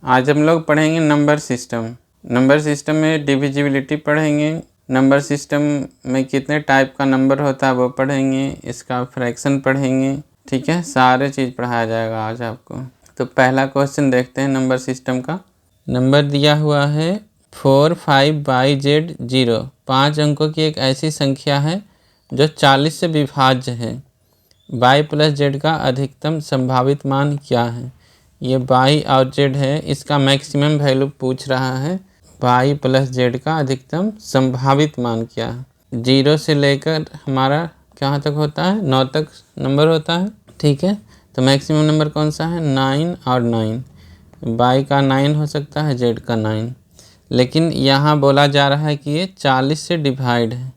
आज हम लोग पढ़ेंगे नंबर सिस्टम। नंबर सिस्टम में डिविजिबिलिटी पढ़ेंगे, नंबर सिस्टम में कितने टाइप का नंबर होता है वो पढ़ेंगे, इसका फ्रैक्शन पढ़ेंगे। ठीक है, सारे चीज़ पढ़ाया जाएगा आज आपको। तो पहला क्वेश्चन देखते हैं नंबर सिस्टम का। नंबर दिया हुआ है 4, 5 बाई जेड 0। 5 अंकों की एक ऐसी संख्या है जो 40 से विभाज्य है। बाई प्लस जेड का अधिकतम संभावित मान क्या है? ये बाई और जेड है, इसका मैक्सिमम वैल्यू पूछ रहा है। बाई प्लस जेड का अधिकतम संभावित मान क्या है? 0 से लेकर हमारा कहाँ तक होता है? 9 तक नंबर होता है। ठीक है, तो मैक्सिमम नंबर कौन सा है? 9 और 9। बाई का 9 हो सकता है, जेड का 9। लेकिन यहाँ बोला जा रहा है कि ये 40 से डिवाइड है,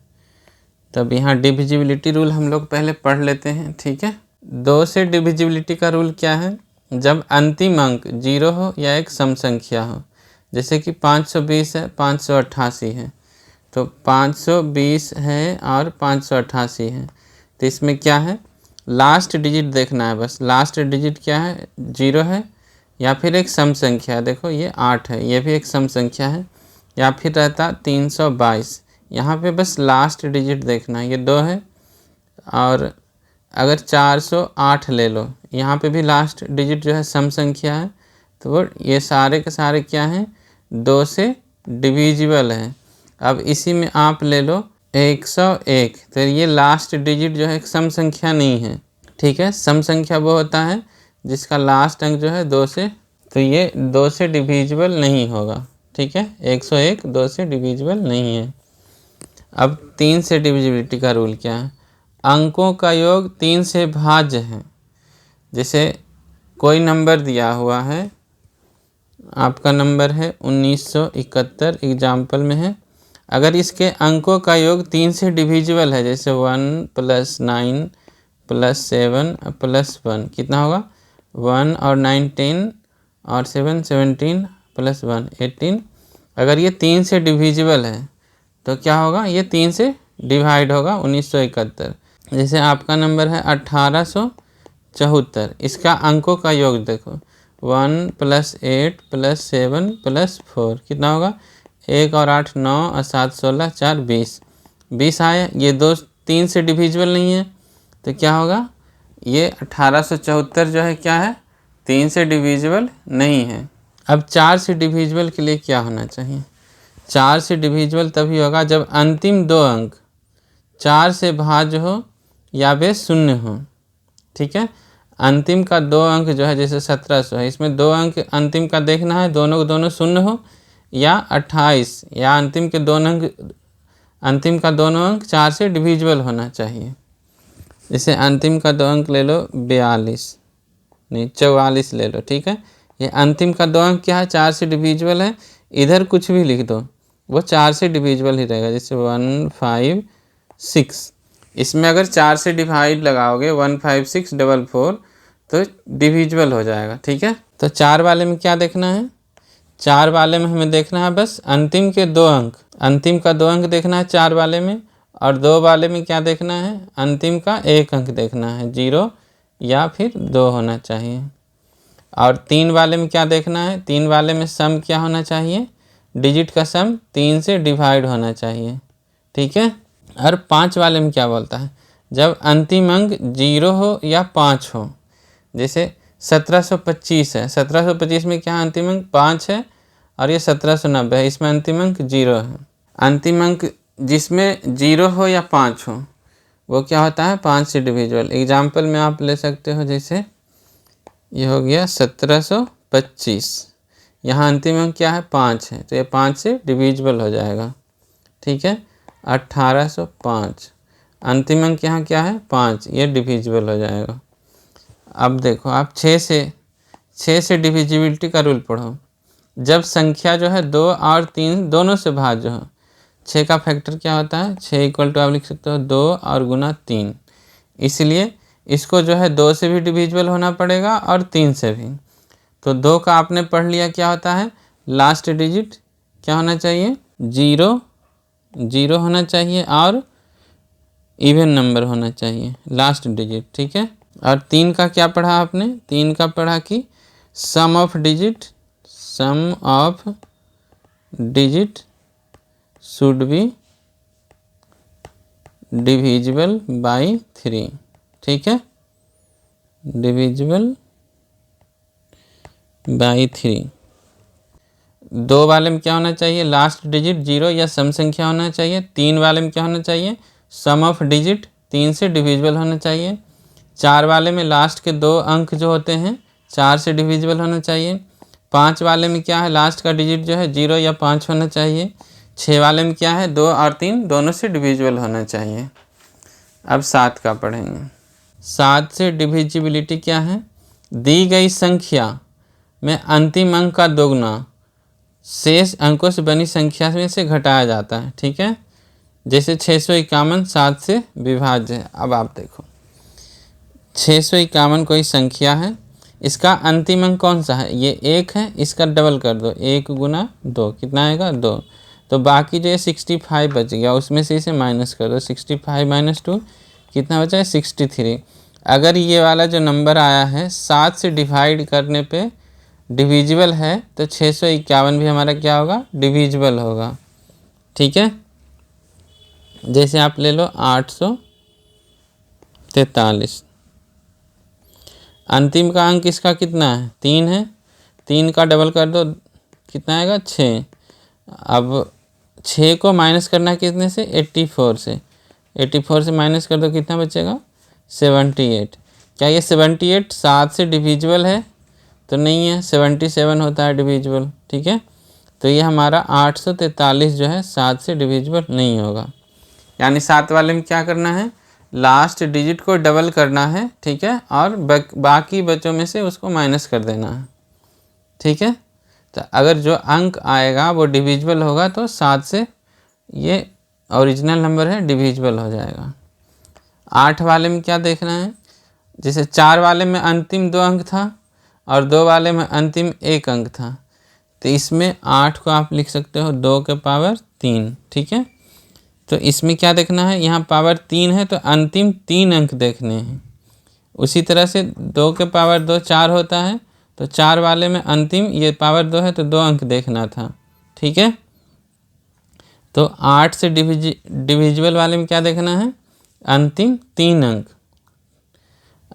तब यहाँ डिविजिबिलिटी रूल हम लोग पहले पढ़ लेते हैं। ठीक है, 2 से डिविजिबिलिटी का रूल क्या है? जब अंतिम अंक 0 हो या एक सम संख्या हो। जैसे कि 520 है, 588 है, तो 520 है और 588 है, तो इसमें क्या है? लास्ट डिजिट देखना है बस। लास्ट डिजिट क्या है? 0 है या फिर एक सम संख्या है। देखो ये 8 है, ये भी एक सम संख्या है। या फिर रहता 322, यहाँ पे बस लास्ट डिजिट देखना है। ये 2 है, और अगर 408 ले लो, यहाँ पे भी लास्ट डिजिट जो है सम संख्या है, तो वो ये सारे के सारे क्या हैं? 2 से डिविजिबल है। अब इसी में आप ले लो 101, तो ये लास्ट डिजिट जो है एक सम संख्या नहीं है। ठीक है, सम संख्या वो होता है जिसका लास्ट अंक जो है 2 से, तो ये 2 से डिविजिबल नहीं होगा। ठीक है, 101 2 से डिविजिबल नहीं है। अब 3 से डिविजिबिलिटी का रूल क्या है? अंकों का योग 3 से भाज्य है। जैसे कोई नंबर दिया हुआ है, आपका नंबर है 1971 एग्जाम्पल में है। अगर इसके अंकों का योग 3 से डिविजिबल है, जैसे 1 + 9 + 7 + 1, कितना होगा? 1 और 9 10 और 7 17 + 1 18। अगर ये 3 से डिविजिबल है तो क्या होगा? ये 3 से डिवाइड होगा 1971। जैसे आपका नंबर है 1874, इसका अंकों का योग देखो 1 + 8 + 7 + 4, कितना होगा? 1 और 8 9 और 7 16 4 20, 20 आए। ये 2 3 से डिविजिबल नहीं है, तो क्या होगा? ये 1874 जो है क्या है? 3 से डिविजिबल नहीं है। अब 4 से डिविजिबल के लिए क्या होना चाहिए? 4 से डिविजिबल तभी होगा जब अंतिम 2 अंक 4 से भाज्य हो या वे शून्य हो। ठीक है, अंतिम का 2 अंक जो है जैसे 1700 है, इसमें 2 अंक अंतिम का देखना है, दोनों के दोनों शून्य हो, या 28, या अंतिम के दोनों अंक, अंतिम का दोनों अंक 4 से डिविजिबल होना चाहिए। जैसे अंतिम का 2 अंक ले लो 42, नहीं 44 ले लो। ठीक है, ये अंतिम का 2 अंक क्या है? 4 से डिविजिबल है। इधर कुछ भी लिख दो, वो 4 से डिविजिबल ही रहेगा। जैसे 156, इसमें अगर 4 से डिवाइड लगाओगे 15644, तो डिविजिबल हो जाएगा। ठीक है, तो 4 वाले में क्या देखना है? 4 वाले में हमें देखना है बस अंतिम के 2 अंक, अंतिम का 2 अंक देखना है 4 वाले में। और 2 वाले में क्या देखना है? अंतिम का 1 अंक देखना है, 0 या फिर 2 होना चाहिए। और 3 वाले में क्या देखना है? 3 वाले में सम क्या होना चाहिए? डिजिट का सम 3 से डिवाइड होना चाहिए। ठीक है, और 5 वाले में क्या बोलता है? जब अंतिम अंक 0 हो या 5 हो। जैसे 1725 है, 1725 में क्या अंतिम अंक? 5 है, और ये 1790 है, इसमें अंतिम अंक 0 है। अंतिम अंक जिसमें 0 हो या 5 हो वो क्या होता है? 5 से डिविजिबल। एग्जाम्पल में आप ले सकते हो, जैसे ये हो गया 1725, यहाँ अंतिम अंक क्या है? 5 है, तो ये 5 से डिविजिबल हो जाएगा। ठीक है, 1805, अंतिम अंक यहाँ क्या है? 5, ये डिविजिबल हो जाएगा। अब देखो आप 6 से डिविजिबिलिटी का रूल पढ़ो। जब संख्या जो है 2 और 3 दोनों से भाज्य हो। 6 का फैक्टर क्या होता है? 6 = आप लिख सकते हो 2 और गुना 3, इसलिए इसको जो है 2 से भी डिविजिबल होना पड़ेगा और 3 से भी। तो 2 का आपने पढ़ लिया, क्या होता है? लास्ट डिजिट क्या होना चाहिए? 0 होना चाहिए, और इवन नंबर होना चाहिए लास्ट डिजिट। ठीक है, और 3 का क्या पढ़ा आपने? 3 का पढ़ा कि sum of digit sum of digit should be divisible by 3। ठीक है, डिविजिबल बाई 3। 2 वाले में क्या होना चाहिए, लास्ट डिजिट 0 या सम संख्या होना चाहिए। 3 वाले में क्या होना चाहिए, सम ऑफ डिजिट 3 से डिविजिबल होना चाहिए। 4 वाले में लास्ट के 2 अंक जो होते हैं 4 से डिविजिबल होना चाहिए। 5 वाले में क्या है, लास्ट का डिजिट जो है 0 या 5 होना चाहिए। 6 वाले में क्या है, 2 और 3 दोनों से डिविजिबल होना चाहिए। अब 7 का पढ़ेंगे। 7 से डिविजिबिलिटी क्या है, दी गई संख्या में अंतिम अंक का दोगुना शेष अंकों से बनी संख्या में से घटाया जाता है। ठीक है, जैसे 651 7 से विभाज्य है। अब आप देखो 651 कोई संख्या है, इसका अंतिम अंक कौन सा है, ये 1 है, इसका डबल कर दो, 1 गुना 2 कितना आएगा 2। तो बाकी जो है 65 बच गया, उसमें से इसे माइनस कर दो, 65 माइनस 2 कितना बचा है 63। अगर ये वाला जो नंबर आया है 7 से डिवाइड करने पे डिविजिबल है तो 651 भी हमारा क्या होगा, डिविजिबल होगा। ठीक है, जैसे आप ले लो 843, अंतिम का अंक इसका कितना है 3 है, 3 का डबल कर दो कितना आएगा 6। अब 6 को माइनस करना है कितने से, 84 से, 84 से माइनस कर दो कितना बचेगा 78। क्या ये 78 7 से डिविजिबल है, तो नहीं है, 77 होता है डिविजिबल। ठीक है, तो ये हमारा 843 जो है 7 से डिविजिबल नहीं होगा। यानी 7 वाले में क्या करना है, लास्ट डिजिट को डबल करना है। ठीक है, और बाकी बच्चों में से उसको माइनस कर देना है। ठीक है, तो अगर जो अंक आएगा वो डिविजिबल होगा तो 7 से ये ओरिजिनल नंबर है डिविजिबल हो जाएगा। 8 वाले में क्या देखना है, जैसे 4 वाले में अंतिम 2 अंक था और 2 वाले में अंतिम 1 अंक था, तो इसमें 8 को आप लिख सकते हो 2 के पावर 3। ठीक है, तो इसमें क्या देखना है, यहाँ पावर 3 है तो अंतिम 3 अंक देखने हैं। उसी तरह से 2 के पावर 2 4 होता है, तो 4 वाले में अंतिम ये पावर 2 है तो 2 अंक देखना था। ठीक है, तो 8 से डिविजिबल वाले में क्या देखना है, अंतिम 3 अंक।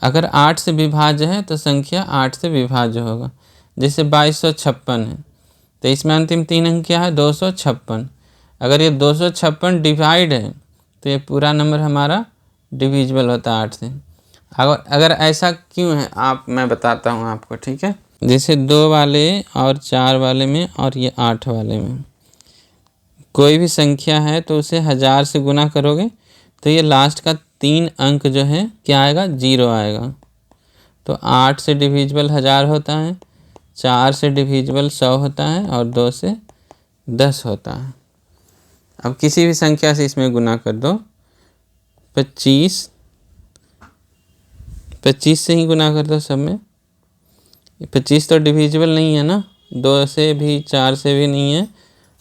अगर 8 से विभाज्य है तो संख्या 8 से विभाज्य होगा। जैसे 2256 है तो इसमें अंतिम 3 अंक क्या है 256। अगर ये 256 डिवाइड है तो ये पूरा नंबर हमारा डिविजिबल होता है 8 से। अगर ऐसा क्यों है मैं बताता हूँ आपको। ठीक है, जैसे 2 वाले और 4 वाले में और ये 8 वाले में कोई भी संख्या है तो उसे 1000 से गुना करोगे तो ये लास्ट का 3 अंक जो है क्या आएगा 0 आएगा। तो 8 से डिविजिबल 1000 होता है, 4 से डिविजिबल 100 होता है और 2 से 10 होता है। अब किसी भी संख्या से इसमें गुना कर दो, 25 से ही गुना कर दो सब में। 25 तो डिविजिबल नहीं है ना, 2 से भी 4 से भी नहीं है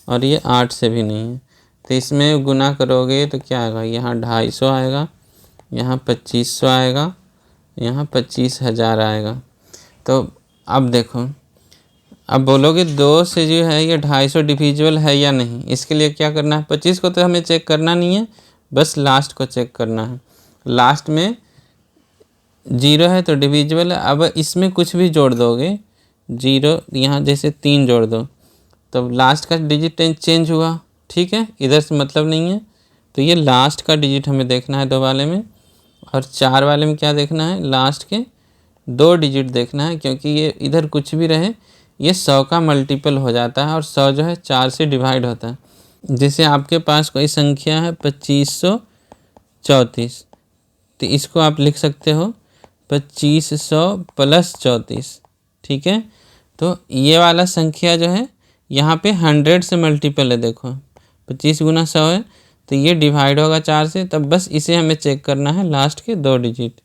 और ये 8 से भी नहीं है, तो इसमें गुना करोगे तो क्या आएगा, यहाँ 250 आएगा, यहाँ 2500 आएगा, यहाँ 25,000 आएगा। तो अब देखो, अब बोलोगे 2 से जो है ये 250 डिविजिबल है या नहीं, इसके लिए क्या करना है, 25 को तो हमें चेक करना नहीं है, बस लास्ट को चेक करना है। लास्ट में 0 है तो डिविजिबल है। अब इसमें कुछ भी जोड़ दोगे, 0 यहाँ जैसे 3 जोड़ दो तो लास्ट का डिजिट चेंज हुआ। ठीक है, इधर से मतलब नहीं है, तो ये लास्ट का डिजिट हमें देखना है 2 वाले में। और 4 वाले में क्या देखना है, लास्ट के 2 डिजिट देखना है, क्योंकि ये इधर कुछ भी रहे ये 100 का मल्टीपल हो जाता है और 100 जो है 4 से डिवाइड होता है। जैसे आपके पास कोई संख्या है 2534, तो इसको आप लिख सकते हो 2500 + 34। ठीक है, तो ये वाला संख्या जो है यहाँ पे 100 से मल्टीपल है। देखो 25 गुना 100 है तो ये डिवाइड होगा 4 से, तब बस इसे हमें चेक करना है लास्ट के 2 डिजिट।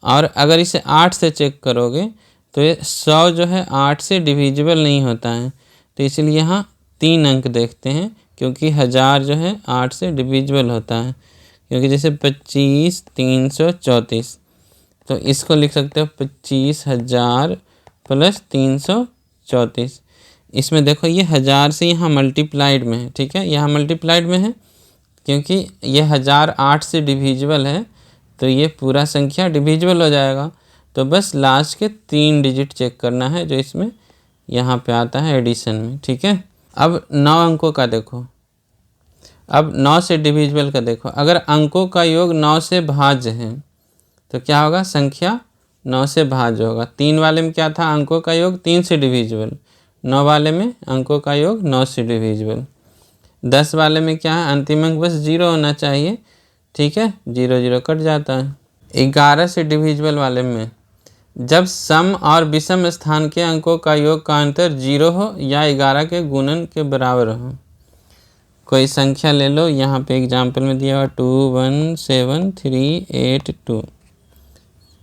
और अगर इसे 8 से चेक करोगे तो ये 100 जो है 8 से डिविजिबल नहीं होता है, तो इसलिए यहाँ 3 अंक देखते हैं, क्योंकि 1000 जो है 8 से डिविजिबल होता है। क्योंकि जैसे 25 334, तो इसको लिख सकते हो 25,000 + 334। इसमें देखो ये 1000 से यहाँ मल्टीप्लाइड में है, ठीक है, यहाँ मल्टीप्लाइड में है क्योंकि ये 1008 से डिविजिबल है, तो ये पूरा संख्या डिविजिबल हो जाएगा। तो बस लास्ट के 3 डिजिट चेक करना है जो इसमें यहाँ पे आता है एडिशन में, ठीक है। अब 9 अंकों का देखो, अब 9 से डिविजिबल का देखो। अगर अंकों का योग 9 से भाज्य है तो क्या होगा, संख्या 9 से भाज्य होगा। 3 वाले में क्या था, अंकों का योग 3 से डिविजिबल। 9 वाले में अंकों का योग 9 से डिविजिबल। 10 वाले में क्या है, अंतिम अंक बस 0 होना चाहिए, ठीक है, 0 0 कट जाता है। 11 से डिविजिबल वाले में जब सम और विषम स्थान के अंकों का योग का अंतर 0 हो या 11 के गुणन के बराबर हो। कोई संख्या ले लो, यहाँ पे एग्जाम्पल में दिया हुआ 2173882,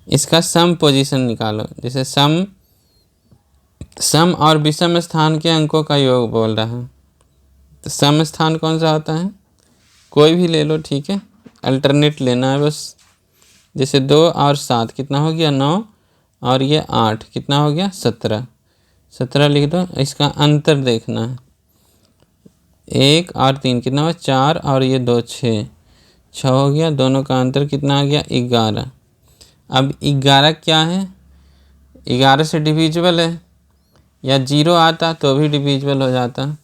इसका सम पोजीशन निकालो। जैसे सम और विषम स्थान के अंकों का योग बोल रहा है, तो सम स्थान कौन सा होता है, कोई भी ले लो, ठीक है, अल्टरनेट लेना है बस। जैसे 2 और 7 कितना हो गया, 9, और ये 8 कितना हो गया, 17। 17 लिख दो। इसका अंतर देखना है, 1 और 3 कितना हुआ, 4, और ये 2 6 हो गया। दोनों का अंतर कितना आ गया, 11। अब 11 क्या है, 11 से डिविजिबल है, या 0 आता तो भी डिविजिबल हो जाता,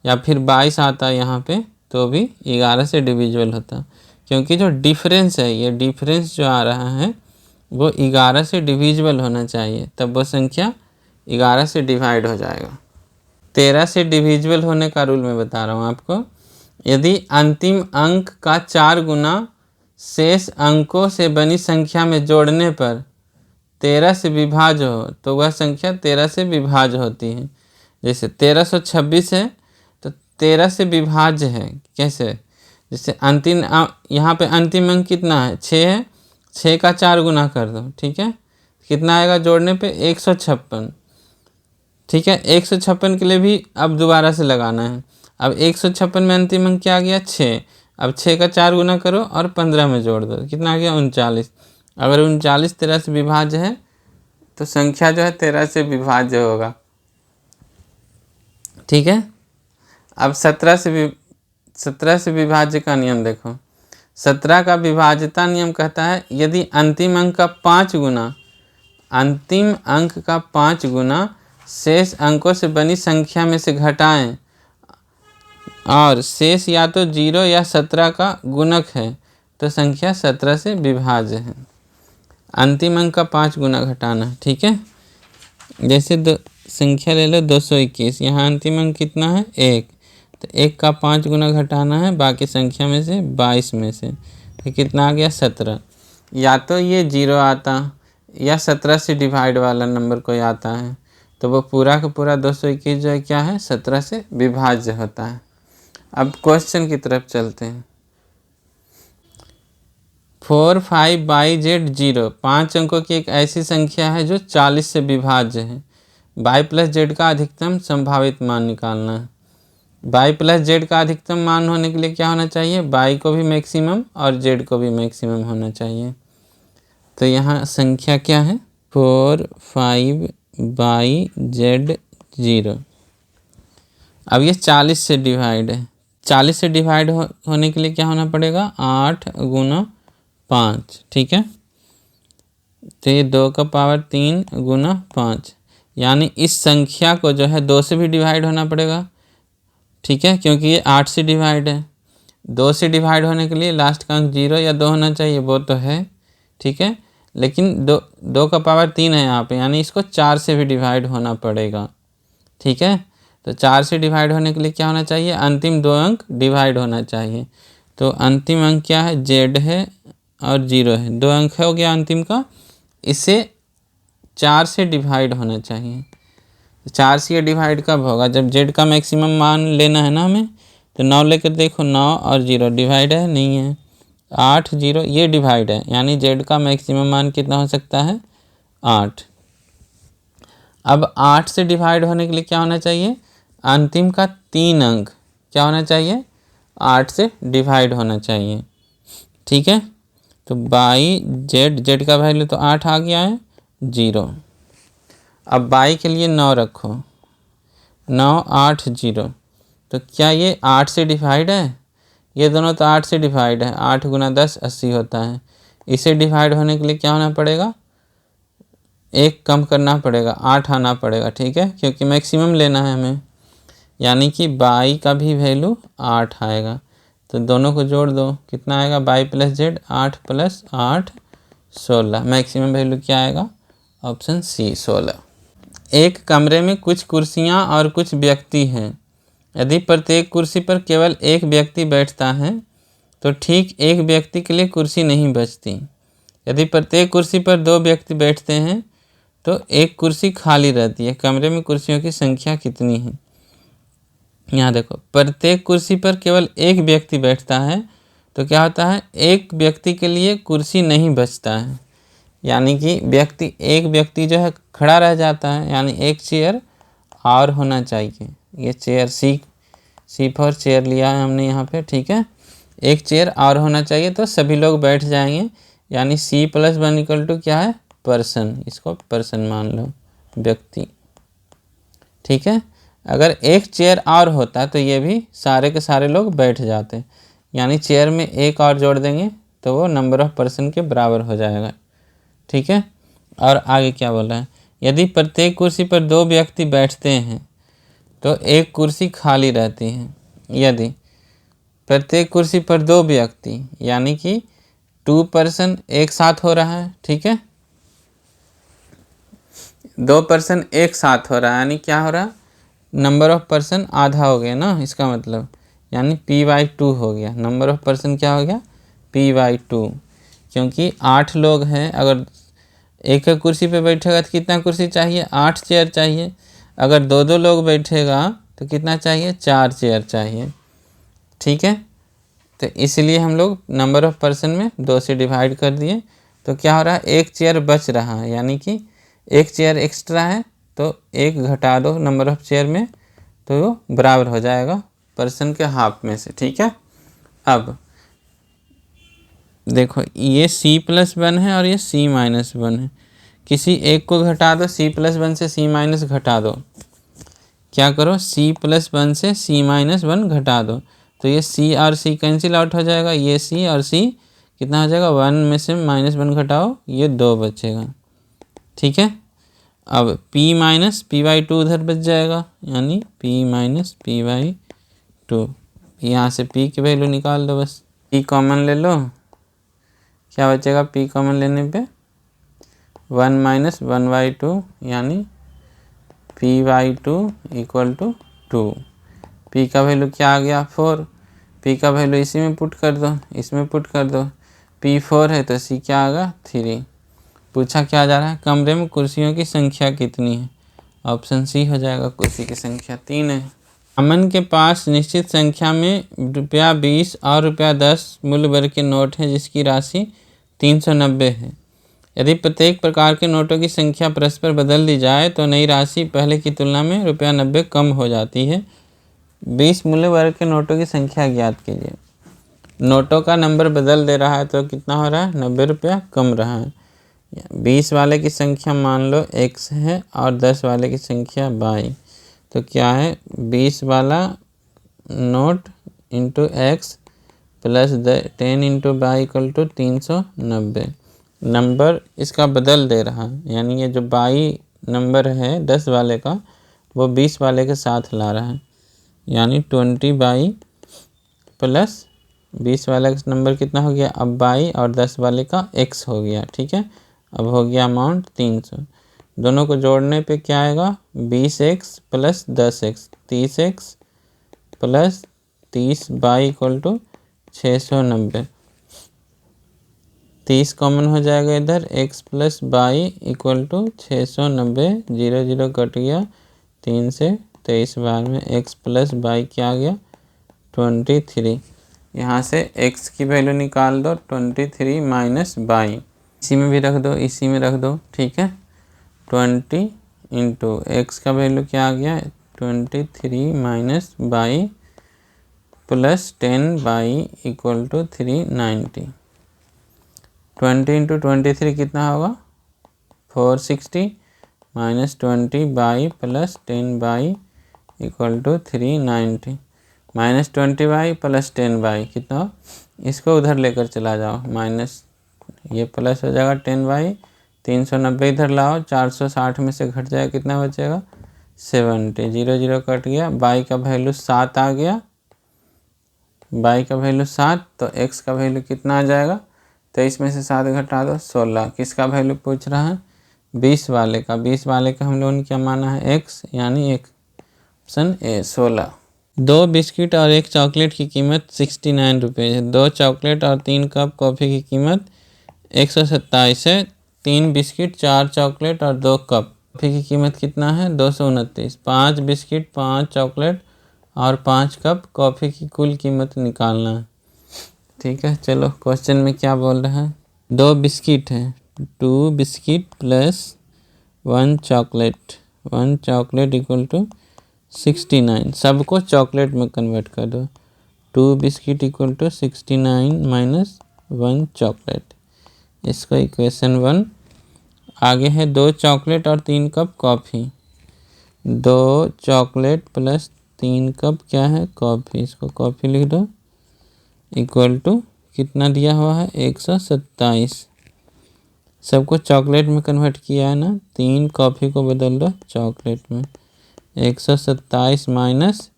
या फिर 22 आता यहाँ पे तो भी 11 से डिविजिबल होता, क्योंकि जो डिफरेंस है, ये डिफरेंस जो आ रहा है वो 11 से डिविजिबल होना चाहिए, तब वो संख्या 11 से डिवाइड हो जाएगा। 13 से डिविजिबल होने का रूल मैं बता रहा हूँ आपको। यदि अंतिम अंक का 4 गुना शेष अंकों से बनी संख्या में जोड़ने पर 13 से विभाज्य हो तो वह संख्या 13 से विभाज्य होती है। जैसे 1326 है तो 13 से विभाज्य है, कैसे, जैसे अंतिम यहाँ पे अंतिम अंक कितना है, 6 है, 6 का 4 गुना कर दो, ठीक है, कितना आएगा जोड़ने पे, 156, ठीक है। 156 के लिए भी अब दोबारा से लगाना है। अब 156 में अंतिम अंक क्या आ गया, 6। अब 6 का 4 गुना करो और 15 में जोड़ दो, कितना आ गया, 39। अगर 39 13 से विभाज्य है तो संख्या जो है 13 से विभाज्य होगा, ठीक है। अब 17 से विभाज्य का नियम देखो। 17 का विभाज्यता नियम कहता है यदि अंतिम अंक का 5 गुना शेष अंकों से बनी संख्या में से घटाएं और शेष या तो 0 या 17 का गुणक है तो संख्या 17 से विभाज्य है। अंतिम अंक का 5 गुना घटाना है, ठीक है। जैसे संख्या ले लो 221, यहाँ अंतिम अंक कितना है, 1, तो 1 का 5 गुना घटाना है बाकी संख्या में से 22 में से, तो कितना आ गया, 17। या तो ये 0 आता या 17 से डिवाइड वाला नंबर कोई आता है, तो वो पूरा का पूरा 221 जो है क्या है, 17 से विभाज्य होता है। अब क्वेश्चन की तरफ चलते हैं। 45/z0 5 अंकों की एक ऐसी संख्या है जो 40 से विभाज्य है। y प्लस जेड का अधिकतम संभावित मान निकालना है। y प्लस जेड का अधिकतम मान होने के लिए क्या होना चाहिए, y को भी मैक्सिमम और z को भी मैक्सिमम होना चाहिए। तो यहाँ संख्या क्या है, 45/z0। अब ये 40 से डिवाइड है, 40 से डिवाइड होने के लिए क्या होना पड़ेगा, 8 गुना 5, ठीक है। तो ये 2 का पावर 3 गुना 5, यानी इस संख्या को जो है 2 से भी डिवाइड होना पड़ेगा, ठीक है, क्योंकि ये 8 से डिवाइड है। 2 से डिवाइड होने के लिए लास्ट का अंक 0 या 2 होना चाहिए, वो तो है, ठीक है, लेकिन 2 का पावर 3 है यहाँ पे, यानी इसको 4 से भी डिवाइड होना पड़ेगा, ठीक है। तो 4 से डिवाइड होने के लिए क्या होना चाहिए, अंतिम 2 अंक डिवाइड होना चाहिए। तो अंतिम अंक क्या है, z है और 0 है, 2 अंक हो गया अंतिम का, इसे 4 से डिवाइड होना चाहिए। 4 से ये डिवाइड कब होगा, जब z का मैक्सिमम मान लेना है ना हमें। तो 9 लेकर देखो, 9 और 0 डिवाइड है, नहीं है, 8 0 ये डिवाइड है, यानी z का मैक्सिमम मान कितना हो सकता है, 8। अब 8 से डिवाइड होने के लिए क्या होना चाहिए, अंतिम का 3 अंक क्या होना चाहिए, 8 से डिवाइड होना चाहिए, ठीक है। तो बाई z का वैल्यू तो 8 आ गया है, 0। अब बाई के लिए 9 रखो, 980। तो क्या ये 8 से डिवाइड है? ये दोनों तो 8 से डिवाइड है। 8 गुना 10 80 होता है। इसे डिवाइड होने के लिए क्या होना पड़ेगा? 1 कम करना पड़ेगा, 8 आना पड़ेगा। ठीक है, क्योंकि मैक्सिमम लेना है हमें, यानी कि बाई का भी वैल्यू 8 आएगा। तो दोनों को जोड़ दो, कितना आएगा? Y plus z, 8 plus 8 16। Maximum value क्या आएगा? Option c 16। एक कमरे में कुछ कुर्सियां और कुछ व्यक्ति हैं। यदि प्रत्येक कुर्सी पर केवल एक व्यक्ति बैठता है तो ठीक एक व्यक्ति के लिए कुर्सी नहीं बचती। यदि प्रत्येक कुर्सी पर 2 व्यक्ति बैठते हैं तो एक कुर्सी खाली रहती है। कमरे में कुर्सियों की संख्या कितनी है? यहाँ देखो, प्रत्येक कुर्सी पर केवल एक व्यक्ति बैठता है तो क्या होता है? एक व्यक्ति के लिए कुर्सी नहीं बचता है, यानी कि एक व्यक्ति जो है खड़ा रह जाता है, यानी एक चेयर और होना चाहिए। ये चेयर सी फॉर चेयर लिया है हमने यहाँ पे। ठीक है, एक चेयर और होना चाहिए तो सभी लोग बैठ जाएंगे, यानी C + 1 = क्या है? पर्सन। इसको पर्सन मान लो, व्यक्ति। ठीक है, अगर एक चेयर और होता तो ये भी सारे के सारे लोग बैठ जाते, यानी चेयर में एक और जोड़ देंगे तो वो नंबर ऑफ पर्सन के बराबर हो जाएगा। ठीक है, और आगे क्या बोला है? यदि प्रत्येक कुर्सी पर 2 व्यक्ति बैठते हैं तो एक कुर्सी खाली रहती है। यदि प्रत्येक कुर्सी पर 2 व्यक्ति, यानी कि 2 पर्सन एक साथ हो रहा है। ठीक है, 2 पर्सन एक साथ हो रहा है, यानी क्या हो रहा है? नंबर ऑफ पर्सन आधा हो गया ना, इसका मतलब, यानी P/2 हो गया। नंबर ऑफ पर्सन क्या हो गया? P/2। क्योंकि 8 लोग हैं, अगर एक कुर्सी पे बैठेगा तो कितना कुर्सी चाहिए? 8 चेयर चाहिए। अगर 2-2 लोग बैठेगा तो कितना चाहिए? 4 चेयर चाहिए। ठीक है, तो इसलिए हम लोग नंबर ऑफ पर्सन में 2 से डिवाइड कर दिए। तो क्या हो रहा है? एक चेयर बच रहा है, यानी कि एक चेयर एक्स्ट्रा है तो एक घटा दो नंबर ऑफ चेयर में, तो वो बराबर हो जाएगा पर्सन के हाफ में से। ठीक है, अब देखो, ये C+1 है और ये C-1 है। किसी एक को घटा दो, C+1 से C- घटा दो। क्या करो? C+1 से C-1 घटा दो, तो ये C और C कैंसिल आउट हो जाएगा। ये C और C कितना हो जाएगा? 1 में से -1 घटाओ, ये 2 बचेगा। ठीक है, अब P-P/2 उधर बच जाएगा, यानी P-P/2। यहाँ से P की वैल्यू निकाल दो, बस P कॉमन ले लो। क्या बचेगा P कॉमन लेने पे? 1 - 1/2, यानी P/2 = 2। P का वैल्यू क्या आ गया? 4। P का वैल्यू इसी में पुट कर दो, इसमें पुट कर दो। P 4 है तो C क्या आएगा? 3। पूछा क्या जा रहा है? कमरे में कुर्सियों की संख्या कितनी है? ऑप्शन सी हो जाएगा, कुर्सी की संख्या 3 है। अमन के पास निश्चित संख्या में ₹20 और ₹10 मूल्य वर्ग के नोट हैं, जिसकी राशि 390 है। यदि प्रत्येक प्रकार के नोटों की संख्या परस्पर बदल दी जाए तो नई राशि पहले की तुलना में ₹90 कम हो जाती है। 20 मूल्य वर्ग के नोटों की संख्या ज्ञात कीजिए। नोटों का नंबर बदल दे रहा है तो कितना हो रहा है? ₹90 कम रहा है। 20 वाले की संख्या मान लो x है और 10 वाले की संख्या y। तो क्या है? 20 वाला note into x plus 10 into y = 390। Number इसका बदल दे रहा है, यानी ये जो y नंबर है 10 वाले का, वो 20 वाले के साथ ला रहा है, यानी 20y प्लस 20 वाले का नंबर कितना हो गया? अब y और 10 वाले का x हो गया। ठीक है, अब हो गया अमाउंट 300। दोनों को जोड़ने पे क्या आएगा? 20x plus 10x, 30x plus 30y = 690। 30 common हो जाएगा इधर, x प्लस y = 690। 0 0 कट गया, 3 से 23 बार में x प्लस y क्या आ गया? 23। यहाँ से x की वैल्यू निकाल दो, 23 - y। इसी में भी रख दो, इसी में रख दो। ठीक है, 20 इंटू एक्स का वैल्यू क्या आ गया? 23 - y प्लस 10y = 390। 20 इंटू 23 कितना होगा? 460 - 20y plus 10y equal to 390 -20y plus 10y कितना, इसको उधर लेकर चला जाओ माइनस, ये प्लस हो जाएगा 10y, 390 इधर लाओ, 460 में से घट जाएगा कितना बचेगा 70, 0 0 कट गया, y का वैल्यू 7 आ गया, y का वैल्यू 7, तो x का वैल्यू कितना आ जाएगा 23 में से 7 घटा दो 16। किसका वैल्यू पूछ रहा है 20 वाले का, 20 वाले का हम लोगों ने क्या माना है x, यानी ऑप्शन ए 16। 2 बिस्किट और 1 चॉकलेट की कीमत 69 रुपये है। 2 चॉकलेट और 3 कप कॉफ़ी की कीमत 127 है। 3 बिस्किट 4 चॉकलेट और 2 कप कॉफ़ी की कीमत कितना है 229। 5 बिस्किट 5 चॉकलेट और 5 कप कॉफ़ी की कुल कीमत निकालना है। ठीक है, चलो क्वेश्चन में क्या बोल रहा है, 2 बिस्किट है, 2 biscuit plus 1 chocolate, 1 chocolate equal to 69, सबको चॉकलेट में कन्वर्ट कर दो। 2 biscuit equal to 69 minus 1 chocolate, इसको इक्वेशन 1। आगे है 2 चॉकलेट और 3 cup coffee, 2 chocolate plus 3 cup क्या है कॉफ़ी, इसको कॉफ़ी लिख दो, इक्वल टू कितना दिया हुआ है 127, सबको चॉकलेट में कन्वर्ट किया है ना, 3 कॉफ़ी को बदल दो चॉकलेट में, 127 माइनस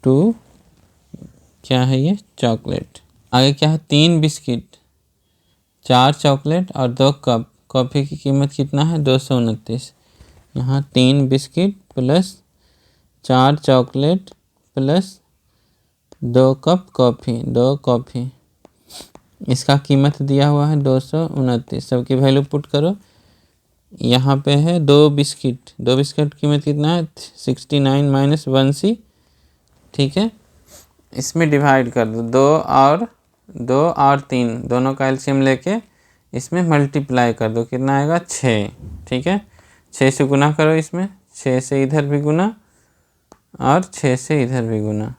2 क्या है ये चॉकलेट। आगे क्या है 3 बिस्किट 4 चॉकलेट और 2 कप कॉफ़ी की कीमत कितना है 229। यहाँ 3 biscuit plus 4 chocolate plus 2 cup coffee, 2 coffee, इसका कीमत दिया हुआ है 229। सबकी वैल्यू पुट करो, यहाँ पे है 2 बिस्किट, 2 बिस्किट कीमत कितना है 69 माइनस 1c। ठीक है, इसमें डिवाइड कर दो, 2 और 3 दोनों का एलसीएम लेके इसमें मल्टीप्लाई कर दो, कितना आएगा 6। ठीक है, 6 से गुना करो, इसमें 6 से इधर भी गुना और 6 से इधर भी गुना,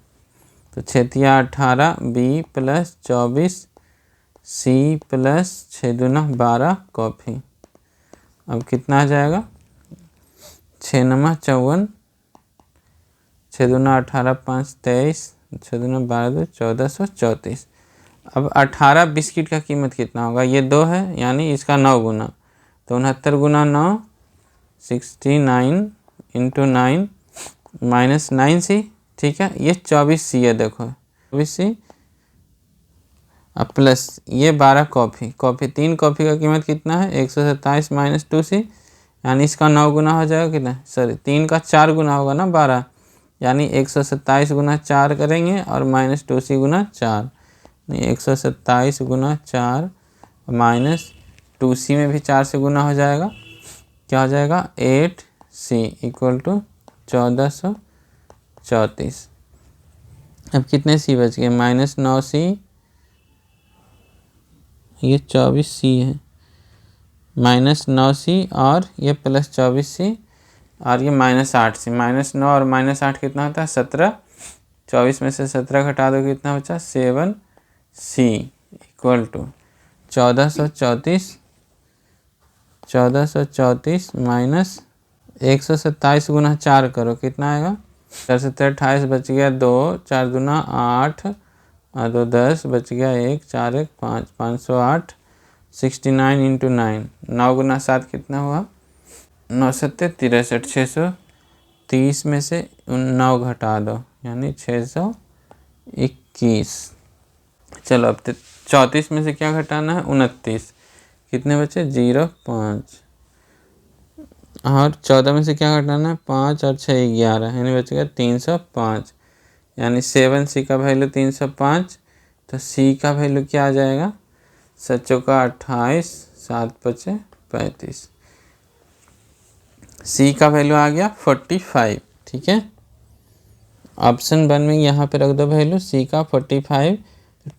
तो 6 तिया 18, b प्लस 24 c प्लस 6 दूना 12 कॉफ़ी। अब कितना आ जाएगा 6 नमा 54, 6 दूना 18, 5 23, 6 दूना 12, 1434। अब 18 बिस्किट का कीमत कितना होगा, ये 2 है यानी इसका 9 गुना, तो 69 गुना 9 69 इंटू 9 माइनस 9c। ठीक है, ये 24c है, देखो 24c, अब प्लस ये 12 कॉफ़ी, 3 कॉफ़ी का कीमत कितना है 127 माइनस 2c, यानी इसका 9 गुना हो जाएगा कितना, सॉरी 3 का 4 गुना होगा ना 12, यानी 127 गुना 4 करेंगे और माइनस 2c गुना 4, 127 गुना 4 माइनस 2c में भी 4 से गुना हो जाएगा, क्या हो जाएगा 8c इक्वल टू 1434। अब कितने c बच गए माइनस 9c, ये 24c है, माइनस 9c और ये प्लस 24c और ये माइनस 8c, माइनस 9 और माइनस 8 कितना होता है 17, 24 में से 17 घटा दो कितना बचा 7c इक्वल टू 1434 माइनस 127 गुना 4 करो, कितना आएगा 4 से 28 बच गया 2, 4 दूना 8 और 2 10 बच गया 1, 4 1 5, 508, 69 इंटू 9, 9 गुना 7 कितना हुआ 9 7 63, 630 में से 9 घटा दो यानी 621। चलो अब 34 में से क्या घटाना है 29, कितने बचे 0 5, और 14 में से क्या घटाना है 5 और 6 11, यानी बचेगा 305, यानी 7c का वैल्यू 305, तो c का वैल्यू क्या आ जाएगा 7 चौका 28, 7 पचे 35, c का वैल्यू आ गया 45। ठीक है, ऑप्शन 1 में यहाँ पे रख दो वैल्यू c का 45,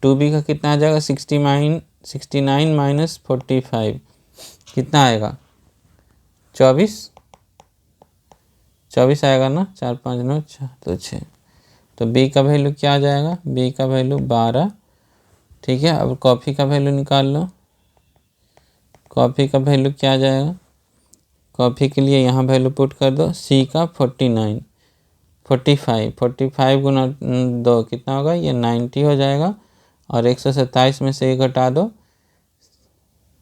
2b का कितना आ जाएगा 69 माइनस 45 कितना आएगा 24 आएगा ना, 4 5 9 6 तो 6, तो b का वैल्यू क्या आ जाएगा b का वैल्यू 12। ठीक है, अब कॉफ़ी का वैल्यू निकाल लो, कॉफ़ी का वैल्यू क्या आ जाएगा, कॉफ़ी के लिए यहाँ वैल्यू पुट कर दो c का 49, 45 गुना 2 कितना होगा, ये 90 हो जाएगा। और 127 में से 1 घटा दो,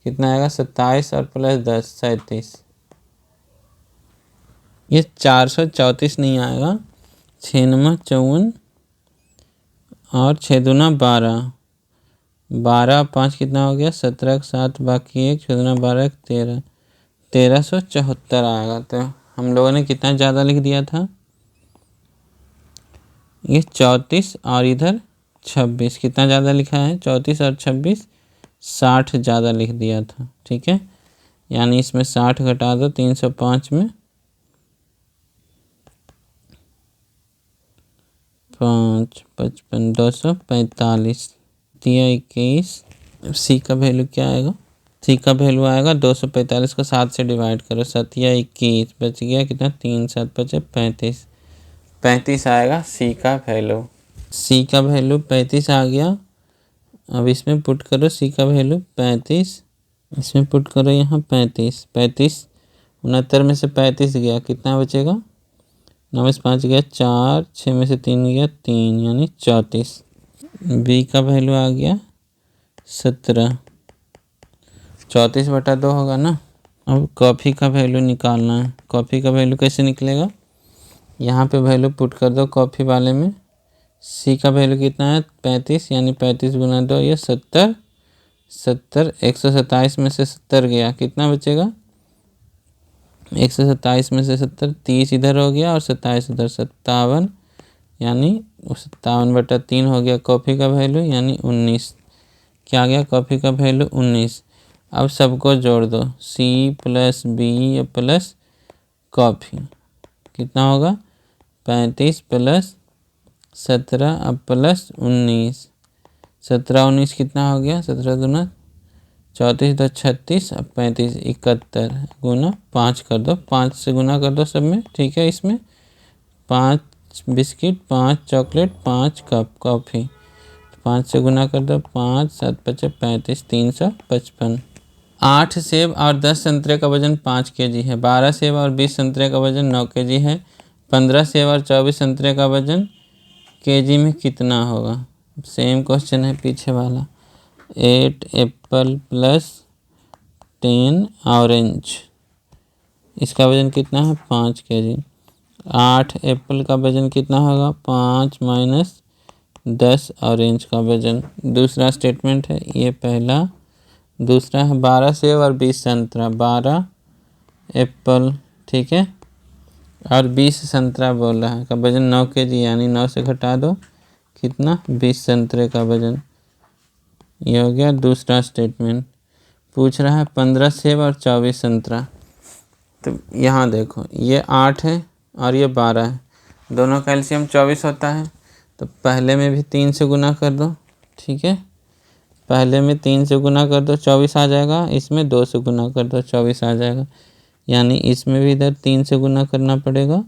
कितना आएगा, 27 और प्लस 10 37। ये 434 नहीं आएगा, 6 9 54 और 6 दूना 12, 12 5 कितना हो गया, 17 7 बाकी 1, 6 दूना 12 13, 1374 आएगा। तो हम लोगों ने कितना ज़्यादा लिख दिया था, ये 34 और इधर 26, कितना ज़्यादा लिखा है, 34 और 26 60 ज़्यादा लिख दिया था। ठीक है, यानी इसमें 60 घटा दो 305 में, 5 55 245 दिया 21। सी का वैल्यू क्या आएगा, सी का वैल्यू आएगा 245 को 7 से डिवाइड करो, 7 या 21 बच गया कितना, 3 7 बचे 35, 35 आएगा सी का वैल्यू। सी का वैल्यू 35 आ गया। अब इसमें पुट करो सी का वैल्यू 35, इसमें पुट करो यहाँ 35, 35 69 में से 35 गया, कितना बचेगा, 9 में से 5 गया 4, 6 में से 3 गया 3, यानी 34। बी का वैल्यू आ गया 17, 34 बटा 2 होगा ना। अब कॉफ़ी का वैल्यू निकालना है। कॉफ़ी का वैल्यू कैसे निकलेगा, यहाँ पे वैल्यू पुट कर दो कॉफ़ी वाले में। सी का वैल्यू कितना है 35, यानी 35 गुना 2 ये 70, 70 127 में से 70 गया, कितना बचेगा, 127 में से 70, 30 इधर हो गया और 27 उधर, 57, यानी 57 बटा 3 हो गया कॉफ़ी का वैल्यू, यानी 19। क्या आ गया, कॉफ़ी का वैल्यू 19। अब सबको जोड़ दो, c plus b plus coffee, कितना होगा, 35 प्लस 17 अब प्लस 19, 17 19 कितना हो गया, 17 दूना 34 तो 36, अब 35 71 गुना 5 कर दो, 5 से गुना कर दो सब में। ठीक है, इसमें 5 बिस्किट 5 चॉकलेट 5 कप कॉफ़ी, 5 से गुना कर दो, 5 7 बचे 35, 355। 8 सेब और 10 संतरे का वजन 5 kg है। 12 सेब और 20 संतरे का वजन 9 kg है। 15 सेब और 24 संतरे का वजन kg में कितना होगा। सेम क्वेश्चन है पीछे वाला। 8 एप्पल प्लस 10 ऑरेंज, इसका वजन कितना है 5 kg। 8 एप्पल का वजन कितना होगा, 5 माइनस 10 ऑरेंज का वजन। दूसरा स्टेटमेंट है ये पहला। दूसरा है 12 सेब और 20 संतरा, 12 एप्पल ठीक है और 20 संतरा बोल रहा है, का वजन 9 kg, यानी 9 से घटा दो कितना, 20 संतरे का वजन। ये हो गया दूसरा स्टेटमेंट। पूछ रहा है 15 सेब और 24 संतरा। तो यहाँ देखो ये 8 है और ये 12 है, दोनों का एलसीएम 24 होता है। तो पहले में भी 3 से गुना कर दो, ठीक है, पहले में 3 से गुना कर दो 24 आ जाएगा, इसमें 2 से गुना कर दो 24 आ जाएगा, यानी इसमें भी इधर 3 से गुना करना पड़ेगा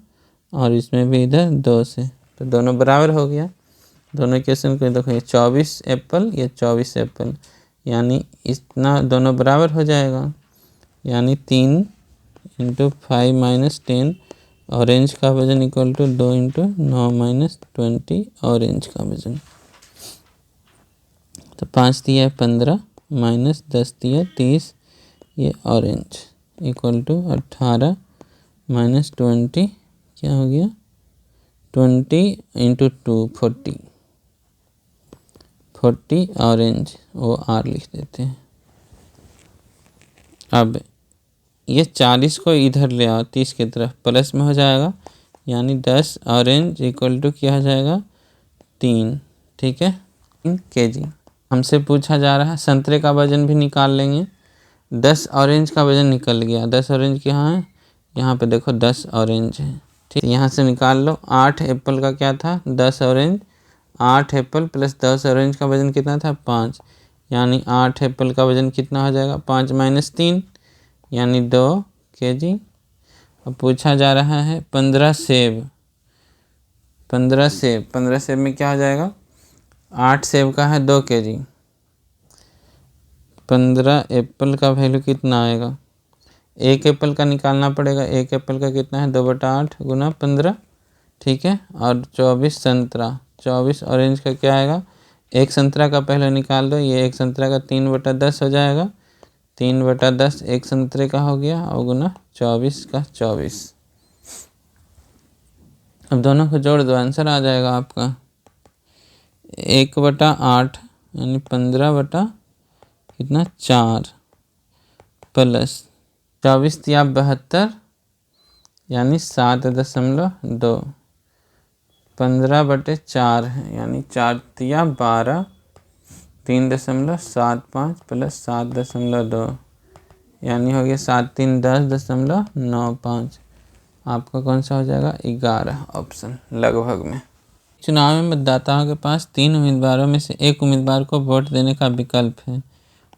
और इसमें भी इधर 2 से, तो दोनों बराबर हो गया। दोनों इक्वेशन को देखो, ये 24 एप्पल ये 24 एप्पल, यानी इतना दोनों बराबर हो जाएगा, यानी 3 × 5 माइनस 10 ऑरेंज का वजन इक्वल टू 2 × 9 माइनस 20 ऑरेंज का वजन। तो 5 दिया 15 माइनस 10 दिया 30, ये ऑरेंज इक्वल टू 18 माइनस 20 क्या हो गया, 20 × 2 40, 40 ऑरेंज, वो आर लिख देते हैं। अब ये 40 को इधर ले आओ 30 की तरफ, प्लस में हो जाएगा, यानी 10 ऑरेंज इक्वल टू क्या हो जाएगा 3, ठीक है 3 kg। हमसे पूछा जा रहा है संतरे का वजन भी निकाल लेंगे। 10 ऑरेंज का वजन निकल गया, 10 ऑरेंज कहाँ है, यहाँ पे देखो 10 ऑरेंज है, ठीक, यहाँ से निकाल लो। 8 एप्पल का क्या था 10 ऑरेंज, 8 एप्पल प्लस 10 ऑरेंज का वजन कितना था 5, यानी 8 एप्पल का वजन कितना हो जाएगा 5 माइनस 3, यानी 2 kg। अब पूछा जा रहा है 15 सेब, 15 सेब, 15 सेब में क्या हो जाएगा, 8 सेब का है 2 kg, 15 एप्पल का वैल्यू कितना आएगा, 1 एप्पल का निकालना पड़ेगा, 1 एप्पल का कितना है 2/8 गुना 15, ठीक है। और 24 संतरा, 24 ऑरेंज का क्या आएगा, एक संतरा का पहले निकाल दो, ये एक संतरा का 3/10 हो जाएगा, 3/10 एक संतरे का हो गया और गुना 24 का 24। अब दोनों को जोड़ दो, आंसर आ जाएगा आपका 1/8 यानी 15 कितना 4 प्लस 24 या 72 यानी 7.2, 15/4 है यानी 4 या 12, 3.75 प्लस 7.2 यानी हो गया 7 3 10.95। आपका कौन सा हो जाएगा 11 ऑप्शन लगभग में। चुनाव में मतदाताओं के पास 3 उम्मीदवारों में से एक उम्मीदवार को वोट देने का विकल्प है।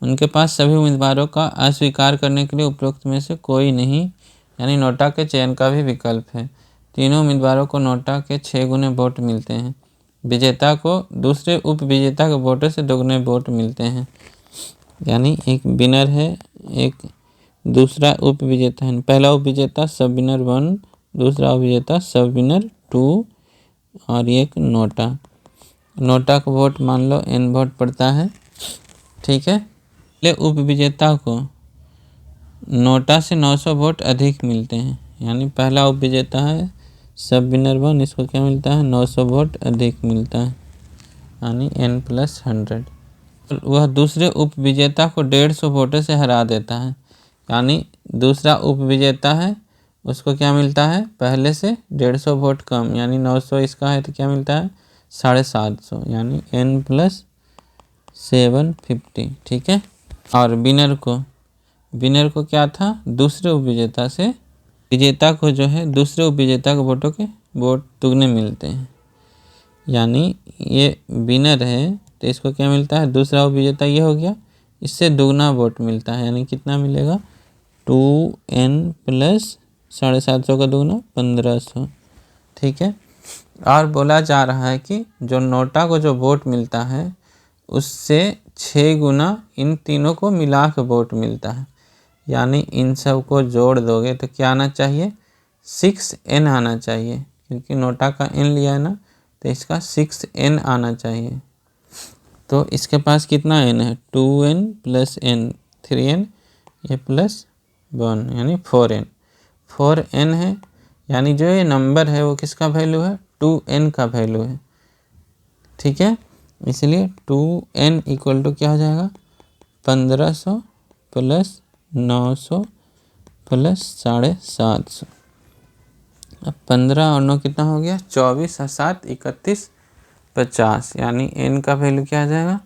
उनके पास सभी उम्मीदवारों का अस्वीकार करने के लिए उपरोक्त में से कोई नहीं यानी नोटा के चयन का भी विकल्प है। तीनों उम्मीदवारों को नोटा के 6 गुने वोट मिलते हैं। विजेता को दूसरे उप विजेता के वोटों से 2 गुने वोट मिलते हैं। यानी एक विनर है, एक दूसरा उप विजेता है। पहला उप विजेता सब विनर 1, दूसरा उप विजेता सब विनर 2 और एक नोटा। नोटा का वोट मान लो n वोट पड़ता है, ठीक है। पहले उप विजेता को नोटा से 900 वोट अधिक मिलते हैं। यानी पहला उप विजेता है सब विनर 1, इसको क्या मिलता है 900 वोट अधिक मिलता है यानी n+100। वह दूसरे उप विजेता को 150 वोटों से हरा देता है। यानी दूसरा उप विजेता है उसको क्या मिलता है पहले से 150 वोट कम, यानी 900 इसका है तो क्या मिलता है 750 यानी n+750, ठीक है। और विनर को क्या था दूसरे उप विजेता से, विजेता को जो है दूसरे उप विजेता के वोटों के वोट दुगने मिलते हैं। यानी ये विनर है तो इसको क्या मिलता है दूसरा उप विजेता ये हो गया, इससे दुगना वोट मिलता है। यानी कितना मिलेगा 2n + 750 का दुगना 1500, ठीक है। और बोला जा रहा है कि जो नोटा को जो वोट मिलता है उससे 6 गुना इन तीनों को मिला के वोट मिलता है। यानी इन सब को जोड़ दोगे तो क्या आना चाहिए 6n आना चाहिए, क्योंकि नोटा का n लिया है ना तो इसका 6n आना चाहिए। तो इसके पास कितना n है 2n + n 3n ये +1 यानी 4n है। यानी जो ये नंबर है वो किसका वैल्यू है 2n का वैल्यू है, ठीक है। इसलिए 2n = क्या हो जाएगा 1500 + 900 + 750। अब 15 और 9 कितना हो गया 24 और 7 31 50 यानी n का वैल्यू क्या आ जाएगा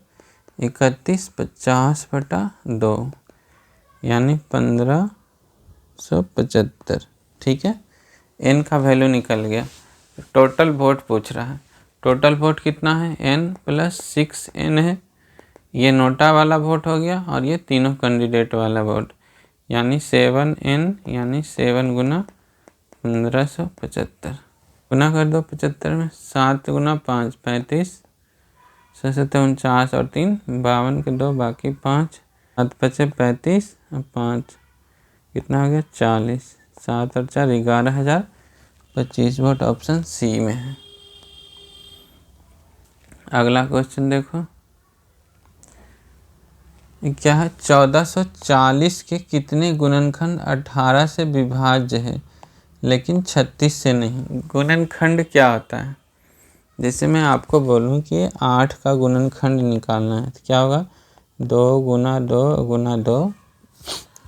31 50/2 यानी 1575, ठीक है। n का वैल्यू निकल गया। टोटल वोट पूछ रहा है, टोटल वोट कितना है n + 6n है। ये नोटा वाला वोट हो गया और ये तीनों कैंडिडेट वाला वोट यानी 7n यानी 7 गुना 1575 गुना कर दो 75 में, 7 गुना 5 35, 7 7 49 और 3 52 के 2 बाकी 5, 7 5 35 और 5 कितना हो गया 40, 7 और 4 11,025 वोट ऑप्शन सी में है। अगला क्वेश्चन देखो क्या है 1440 के कितने गुणनखंड 18 से विभाज्य है लेकिन 36 से नहीं। गुणनखंड क्या होता है, जैसे मैं आपको बोलूं कि 8 का गुणनखंड निकालना है तो क्या होगा 2 गुना 2 गुना 2,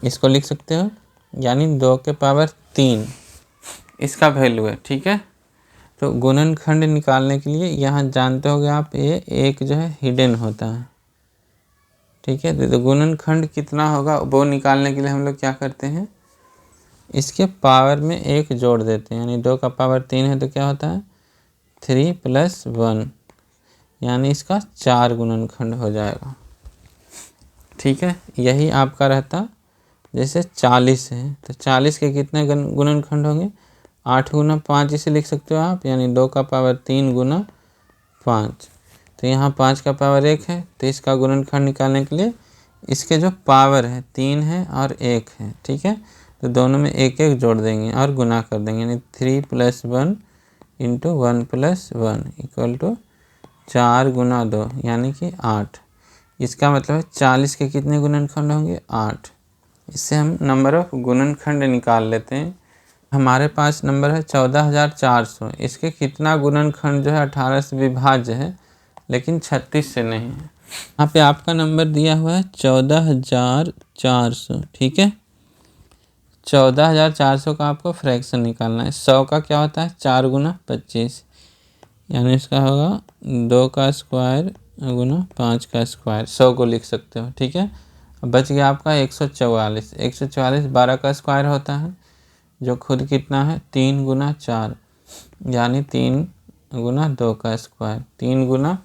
इसको लिख सकते हो यानी 2 के पावर 3 इसका वैल्यू है, ठीक है। तो गुणनखंड निकालने के लिए यहाँ जानते होगे आप ये एक जो है हिडन होता है, ठीक है। तो गुणनखंड कितना होगा वो निकालने के लिए हम लोग क्या करते हैं इसके पावर में 1 जोड़ देते हैं। यानी 2 का पावर 3 है तो क्या होता है 3 + 1 यानी इसका 4 गुणनखंड हो जाएगा, ठीक है। यही आपका रहता जैसे 40 है तो 40 के कितने गुणनखंड होंगे 8 गुना 5 इसे लिख सकते हो आप, यानी 2 का पावर 3 गुना 5। तो यहाँ 5 का पावर 1 है तो इसका गुणनखंड निकालने के लिए इसके जो पावर है 3 है और 1 है, ठीक है। तो दोनों में 1 1 जोड़ देंगे और गुना कर देंगे यानी 3 + 1 इंटू 1 प्लस 1 इक्वल टू 4 गुना 2 यानी कि 8। इसका मतलब है 40 के कितने गुणनखंड होंगे? 8। इससे हम नंबर ऑफ गुणनखंड निकाल लेते हैं। हमारे पास नंबर है 14,400। इसके कितना गुणनखंड जो है 18 से विभाज्य है, लेकिन 36 से नहीं है। यहाँ पे आपका नंबर दिया हुआ है 14,400, ठीक है। 14,400 का आपको फ्रैक्शन निकालना है। 100 का क्या होता है? 4 गुना 25, यानी इसका होगा 2 का स्क्वायर गुना 5 का स्क्वायर। 100 को लिख सकते हो, ठीक है। अब बच गया आपका 144। 144 12 का स्क्वायर होता है, जो खुद कितना है? 3 गुना 4, यानी 3 गुना 2 का स्क्वायर। 3 गुना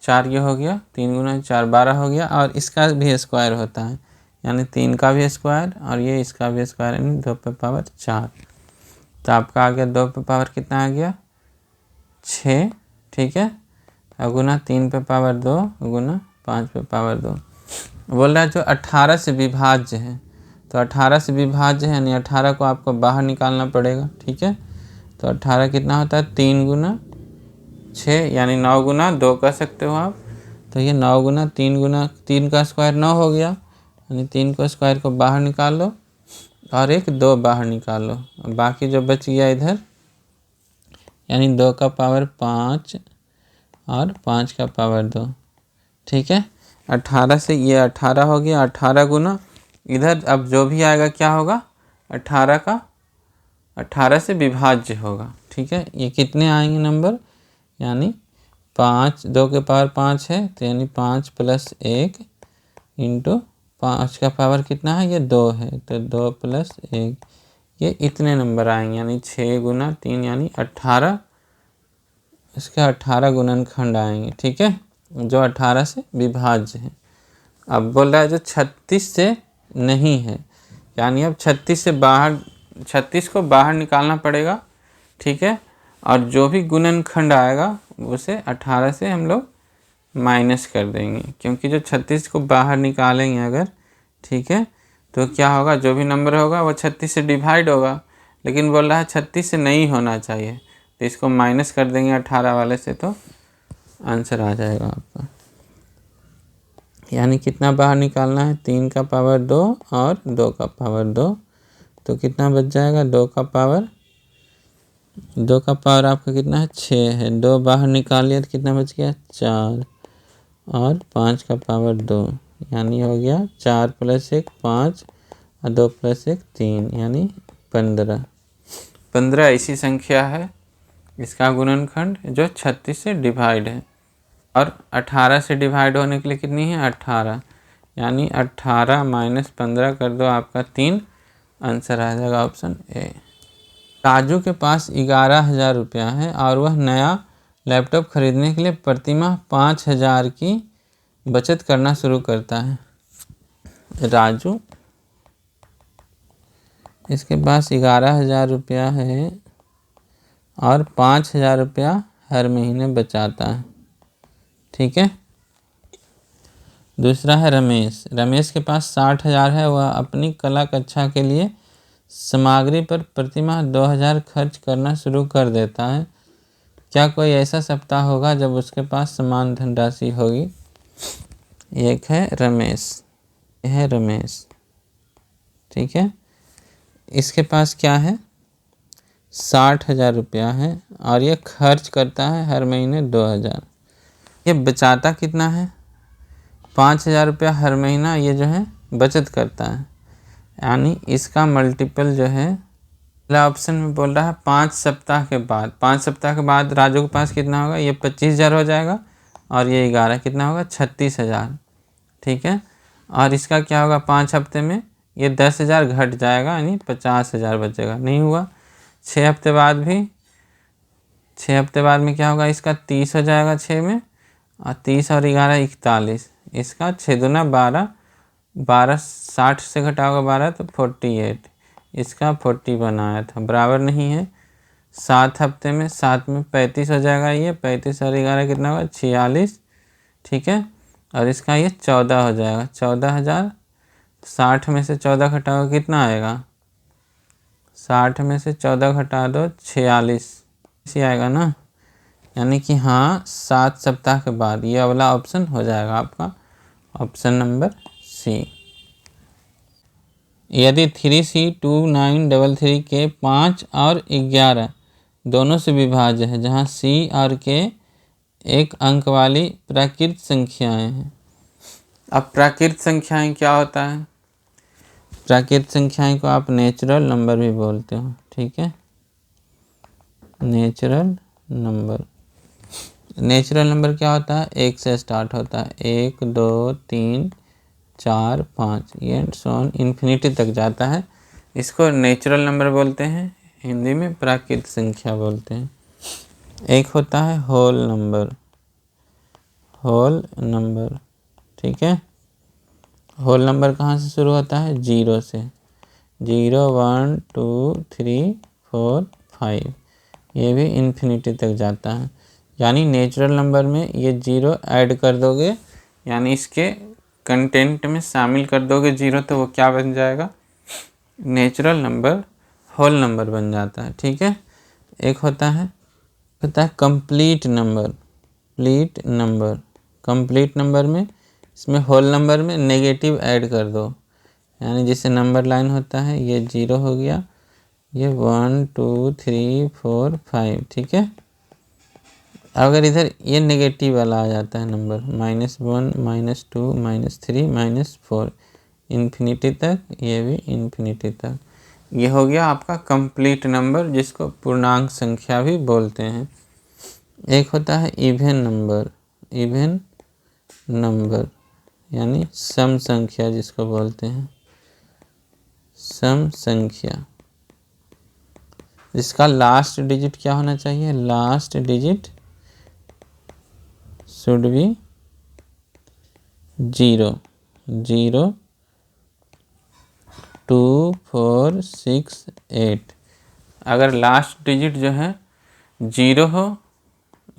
4 ये हो गया, 3 गुना 4 12 हो गया, और इसका भी स्क्वायर होता है, यानी 3 का भी स्क्वायर और ये इसका भी स्क्वायर, यानी 2 पे पावर 4। तो आपका आ गया 2 पे पावर कितना आ गया? 6, ठीक है। और गुना 3 पे पावर 2 गुना 5 पे पावर 2। बोल रहा है जो 18 से विभाज्य है, तो 18 से विभाज्य है यानी 18 को आपको बाहर निकालना पड़ेगा, ठीक है। तो 18 कितना होता है? 3 गुना 6 यानी 9 गुना 2 कह सकते हो आप। तो ये 9 गुना 3 का स्क्वायर 9 हो गया, यानी 3 को स्क्वायर को बाहर निकाल लो और एक 2 बाहर निकाल लो। बाकी जो बच गया इधर, यानी 2 का पावर 5 और 5 का पावर 2, ठीक है। 18 से ये 18 हो गया। 18 गुना इधर अब जो भी आएगा क्या होगा? 18 का 18 से विभाज्य होगा, ठीक है। ये कितने आएंगे नंबर? यानी 5, 2 के पावर 5 है, तो यानी 5 प्लस 1 इंटू 5 का पावर कितना है? ये 2 है, तो 2 प्लस 1, ये इतने नंबर आएंगे, यानी 6 गुना 3 यानी 18। इसके 18 गुणनखंड आएंगे, ठीक है, जो 18 से विभाज्य है। अब बोल रहा है जो 36 से नहीं है, यानी अब 36 को बाहर निकालना पड़ेगा, ठीक है। और जो भी गुणनखंड आएगा उसे 18 से हम लोग माइनस कर देंगे, क्योंकि जो 36 को बाहर निकालेंगे अगर, ठीक है, तो क्या होगा? जो भी नंबर होगा वो 36 से डिवाइड होगा, लेकिन बोल रहा है 36 से नहीं होना चाहिए, तो इसको माइनस कर देंगे 18 वाले से, तो आंसर आ जाएगा आपका। यानी कितना बाहर निकालना है? 3 का पावर 2 और 2 का पावर 2, तो कितना बच जाएगा? 2 का पावर आपका कितना है? 6 है। 2 बाहर निकाल लिया तो कितना बच गया? 4 और 5 का पावर 2, यानी हो गया 4 प्लस 1 5 और 2 प्लस 1 3, यानी 15। 15 ऐसी संख्या है इसका गुणनखंड जो 36 से डिवाइड है, और 18 से डिवाइड होने के लिए कितनी है? 18, यानी 18 माइनस 15 कर दो, आपका 3। आंसर आ जाएगा ऑप्शन ए। राजू के पास 11,000 रुपया है और वह नया लैपटॉप खरीदने के लिए प्रतिमाह 5,000 की बचत करना शुरू करता है। राजू, इसके पास 11,000 रुपया है और 5,000 रुपया हर महीने बचाता है, ठीक है। दूसरा है रमेश। रमेश के पास 60,000 है, वह अपनी कला कक्षा के लिए सामग्री पर प्रतिमाह 2,000 खर्च करना शुरू कर देता है। क्या कोई ऐसा सप्ताह होगा जब उसके पास समान धनराशि होगी? एक है रमेश, यह है रमेश, ठीक है। इसके पास क्या है? 60,000 रुपया है और ये खर्च करता है हर महीने 2,000। ये बचाता कितना है? 5,000 रुपया हर महीना ये जो है बचत करता है, यानी इसका मल्टीपल जो है, पहला ऑप्शन में बोल रहा है 5 सप्ताह के बाद। 5 सप्ताह के बाद राजू के पास कितना होगा? ये 25,000 हो जाएगा, और ये 11 कितना होगा? 36,000, ठीक है। और इसका क्या होगा? 5 हफ्ते में ये 10,000 घट जाएगा, यानी 50,000 बचेगा। नहीं हुआ। 6 हफ्ते बाद भी, 6 हफ्ते बाद में क्या होगा? इसका 30 हो जाएगा 6 में, और 30 और 11 41, इसका 6 दूना 12, 12 60 से घटाओगे 12 तो 48, इसका 40 बनाया था, बराबर नहीं है। 7 हफ्ते में 7 में 35 हो जाएगा, ये 35 और 11 कितना होगा? 46, ठीक है। और इसका ये 14 हो जाएगा, 14,000। 60 में से 14 घटाओगे कितना आएगा? 60 में से 14 घटा दो 46, ऐसे आएगा ना, यानी कि हाँ 7 सप्ताह के बाद, ये वाला ऑप्शन हो जाएगा आपका ऑप्शन नंबर सी। यदि 3C2933 के 5 और 11 दोनों से विभाज्य है, जहाँ C और K एक अंक वाली प्राकृत संख्याएं हैं। अब प्राकृत संख्याएं क्या होता है? प्राकृत संख्याएं को आप नेचुरल नंबर भी बोलते हो, ठीक है, नेचुरल नंबर। नेचुरल नंबर क्या होता है? 1 से स्टार्ट होता है, 1 2 3 4 5, ये सोन इन्फिनिटी तक जाता है। इसको नेचुरल नंबर बोलते हैं, हिंदी में प्राकृत संख्या बोलते हैं। एक होता है होल नंबर, होल नंबर, ठीक है। होल नंबर कहाँ से शुरू होता है? 0 से, 0 1 2 3 4 5, ये भी इन्फिनिटी तक जाता है। यानी नेचुरल नंबर में ये 0 ऐड कर दोगे, यानी इसके कंटेंट में शामिल कर दोगे 0, तो वो क्या बन जाएगा? नेचुरल नंबर, होल नंबर बन जाता है, ठीक है। एक होता है complete number, complete number. Complete number में इसमें होल नंबर में नेगेटिव ऐड कर दो, यानी जैसे नंबर लाइन होता है, ये 0 हो गया, ये 1 2 3 4 5, ठीक है। अगर इधर ये नेगेटिव वाला आ जाता है नंबर, -1 -2 -3 -4, इन्फिनिटी तक, ये भी इन्फिनिटी तक, ये हो गया आपका कंप्लीट नंबर, जिसको पूर्णांक संख्या भी बोलते हैं। एक होता है इवन नंबर, इवन नंबर यानी सम संख्या जिसको बोलते हैं, सम संख्या। इसका लास्ट डिजिट क्या होना चाहिए? Last digit should B 0 0 2 4 6 8। अगर लास्ट डिजिट जो है 0 हो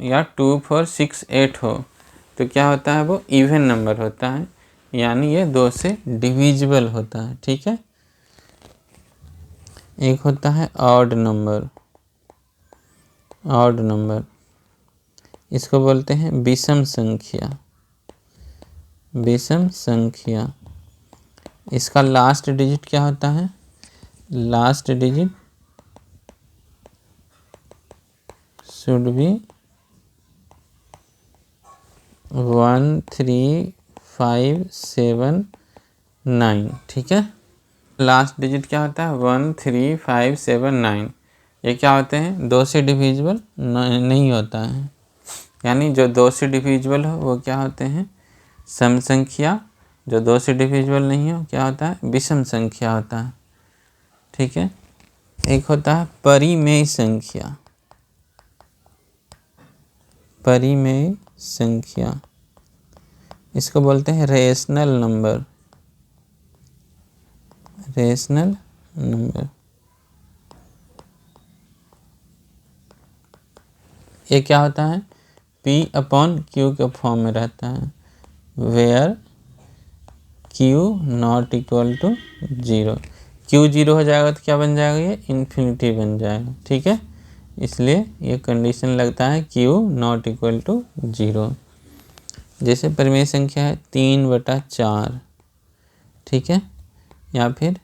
या 2 4 6 8 हो तो क्या होता है? वो इवन नंबर होता है, यानी ये 2 से डिविजिबल होता है, ठीक है। एक होता है ऑड नंबर, ऑड नंबर, इसको बोलते हैं विषम संख्या, विषम संख्या। इसका लास्ट डिजिट क्या होता है? लास्ट डिजिट शुड बी 1 3 5 7 9, ठीक है। लास्ट डिजिट क्या होता है? 1 3 5 7 9। ये क्या होते हैं? 2 से डिविजिबल नहीं होता है, यानी जो 2 से डिविजिबल हो वो क्या होते हैं? सम संख्या। जो 2 से डिविजिबल नहीं हो क्या होता है? विषम संख्या होता है, ठीक है। एक होता है परिमेय संख्या, परिमेय संख्या, इसको बोलते हैं रेशनल नंबर, रेशनल नंबर। ये क्या होता है? P/Q के फॉर्म में रहता है, where Q not equal to 0। Q 0 हो जाएगा तो क्या बन जाएगा? ये इन्फिनिटी बन जाएगा, ठीक है। इसलिए ये कंडीशन लगता है Q नॉट इक्वल टू 0। जैसे परिमेय संख्या है 3/4, ठीक है, या फिर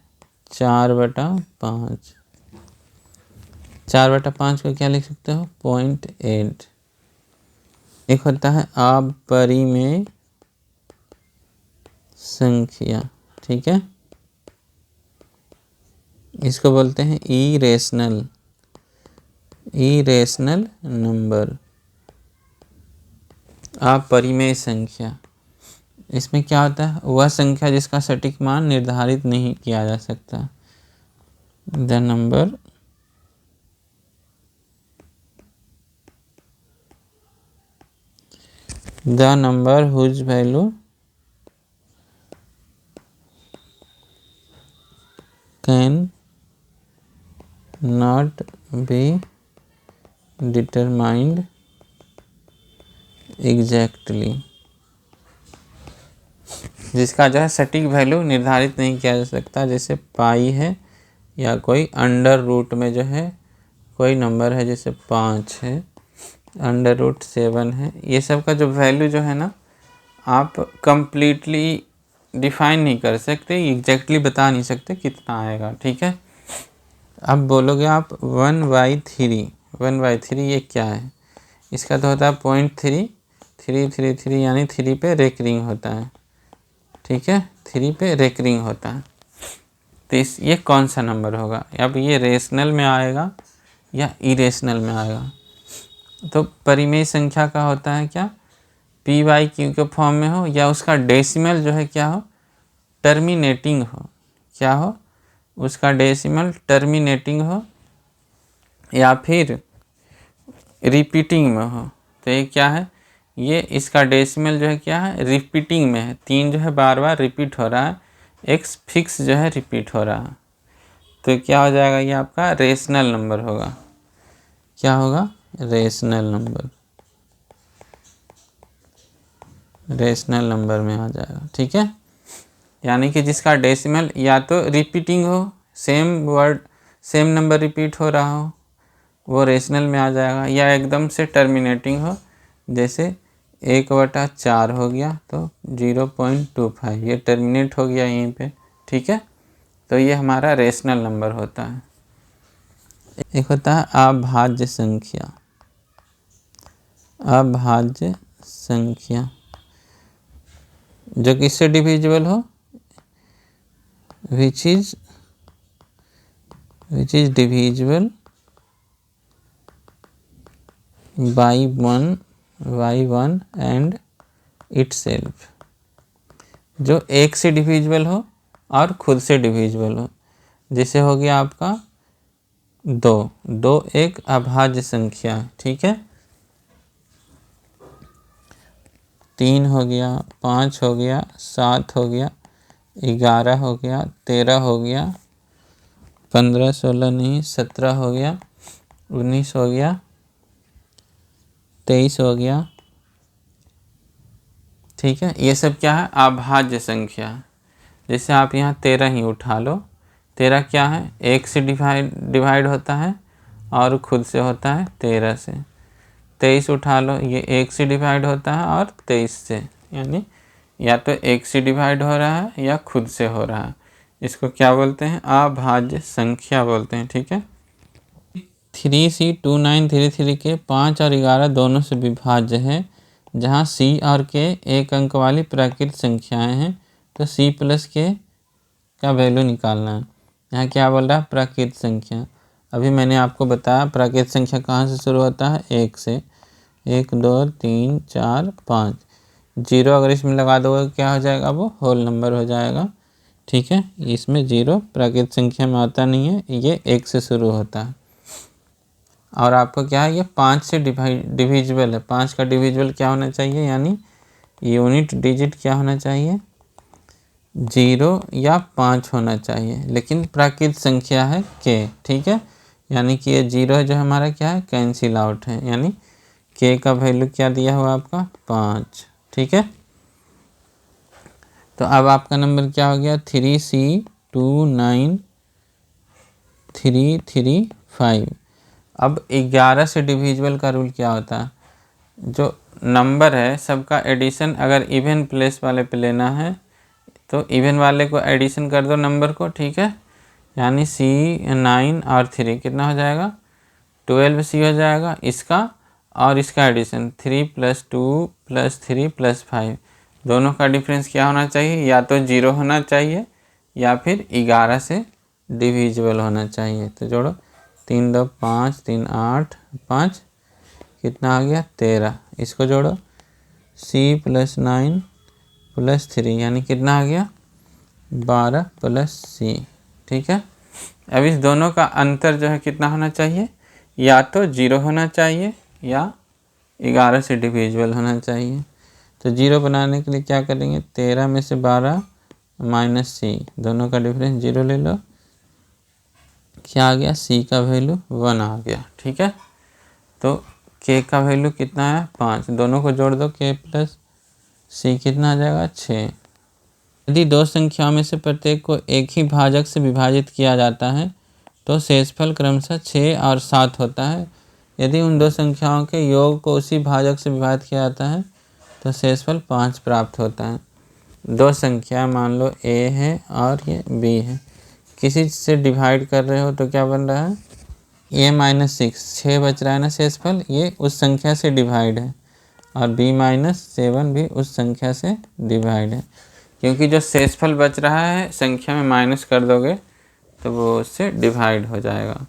4/5। 4/5 को क्या लिख सकते हो? 0.8। एक होता है अपरिमेय संख्या, ठीक है, इसको बोलते हैं इरेशनल, इरेशनल नंबर, अपरिमेय संख्या। इसमें क्या होता है? वह संख्या जिसका सटीक मान निर्धारित नहीं किया जा सकता। The number whose value can not be determined exactly, जिसका जो है सटीक वैल्यू निर्धारित नहीं किया जा सकता, जैसे पाई है या कोई अंडर रूट में जो है कोई नंबर है जैसे 5 है, √7 है, ये सब का जो वैल्यू जो है ना आप कंप्लीटली डिफाइन नहीं कर सकते, एग्जैक्टली बता नहीं सकते कितना आएगा, ठीक है। अब बोलोगे आप 1/3, 1/3 ये क्या है, इसका तो होता है 0.333 यानी 3 पे रेकरिंग होता है, ठीक है, 3 पे रेकरिंग होता है। तो ये कौन सा नंबर होगा, अब ये रेशनल में आएगा या इरेशनल में आएगा। तो परिमेय संख्या का होता है क्या, p/q के फॉर्म में हो या उसका डेसिमल जो है क्या हो, टर्मिनेटिंग हो, क्या हो उसका डेसिमल टर्मिनेटिंग हो या फिर रिपीटिंग में हो। तो ये क्या है, ये इसका डेसिमल जो है क्या है, रिपीटिंग में है, 3 जो है बार बार रिपीट हो रहा है, x फिक्स जो है रिपीट हो रहा है। तो क्या हो जाएगा, ये आपका रेशनल नंबर होगा, क्या होगा, रेशनल नंबर, रेशनल नंबर में आ जाएगा, ठीक है। यानी कि जिसका डेसिमल या तो रिपीटिंग हो, same word same number repeat हो रहा हो, वो रेशनल में आ जाएगा, या एकदम से टर्मिनेटिंग हो, जैसे 1/4 हो गया तो 0.25 ये टर्मिनेट हो गया यहीं पे, ठीक है। तो ये हमारा रेशनल नंबर होता है। एक होता है अभाज्य संख्या, अभाज्य संख्या जो किससे डिविजिबल हो, which is divisible by one and itself, जो एक से डिविजिबल हो और खुद से डिविजिबल हो। जैसे हो गया आपका 2 एक अभाज्य संख्या, ठीक है, 3 हो गया, 5 हो गया, 7 हो गया, 11 हो गया, 13 हो गया, 15 16 नहीं 17 हो गया, 19 हो गया, 23 हो गया, ठीक है। ये सब क्या है, अभाज्य संख्या। जैसे आप यहाँ 13 ही उठा लो, 13 क्या है, एक से डिवाइड होता है और खुद से होता है 13 से। 23 उठा लो, ये एक से डिवाइड होता है और 23 से, यानी या तो एक से डिवाइड हो रहा है या खुद से हो रहा है। इसको क्या बोलते हैं, अभाज्य संख्या बोलते हैं, ठीक है। 3C2933 के 5 और 11 दोनों से विभाज्य है, जहाँ C और K एक अंक वाली प्राकृत संख्याएं हैं, तो C + K का वैल्यू निकालना है। यहाँ क्या बोल रहा है, प्राकृत संख्या। अभी मैंने आपको बताया प्राकृत संख्या कहाँ से शुरू होता है, 1 से, 1 2 3 4 5, 0 अगर इसमें लगा दोगे क्या हो जाएगा, वो होल नंबर हो जाएगा, ठीक है। इसमें 0 प्राकृत संख्या में आता नहीं है, ये 1 से शुरू होता है। और आपको क्या है, ये 5 से डिविजिबल है, 5 का डिविजिबल क्या होना चाहिए, यानी यूनिट डिजिट क्या होना चाहिए, 0 या 5 होना चाहिए, लेकिन प्राकृत संख्या है k, ठीक है। यानी कि ये 0 जो हमारा क्या है, कैंसिल आउट है, यानी k का वैल्यू क्या दिया हुआ आपका 5, ठीक है। तो अब आपका नंबर क्या हो गया, 3C293335। अब 11 से डिविजिबल का रूल क्या होता है, जो नंबर है सबका एडिशन अगर इवन प्लेस वाले पे लेना है तो इवन वाले को एडिशन कर दो नंबर को, ठीक है। यानी C9 और 3 कितना हो जाएगा, 12C हो जाएगा इसका, और इसका एडिशन 3 + 2 + 3 + 5, दोनों का डिफरेंस क्या होना चाहिए, या तो 0 होना चाहिए या फिर 11 से डिविजिबल होना चाहिए। तो जोड़ो, 3 2 5 3 8 5, कितना आ गया 13, इसको जोड़ो, C + 9 + 3 यानी कितना आ गया 12 + C, ठीक है। अब इस दोनों का अंतर जो है कितना होना चाहिए, या तो 0 होना चाहिए या 11 से डिविजिबल होना चाहिए। तो 0 बनाने के लिए क्या करेंगे, 13 में से 12 - C, दोनों का डिफरेंस 0 ले लो, क्या आ गया, C का वैल्यू 1 आ गया, ठीक है। तो K का वैल्यू कितना है 5, दोनों को जोड़ दो, K + C कितना आ जाएगा 6। यदि दो संख्याओं में से प्रत्येक को एक ही भाजक से विभाजित किया जाता है तो शेषफल क्रमशः 6 और 7 होता है। यदि उन दो संख्याओं के योग को उसी भाजक से विभाजित किया जाता है तो शेषफल 5 प्राप्त होता है। दो संख्या मान लो a है और ये b है, किसी से डिवाइड कर रहे हो तो क्या बन रहा है, a-6, 6 बच रहा है ना शेषफल, ये उस संख्या से डिवाइड है, और b-7 भी उस संख्या से डिवाइड है, क्योंकि जो शेषफल बच रहा है संख्या में माइनस कर दोगे तो वो उससे डिवाइड हो जाएगा।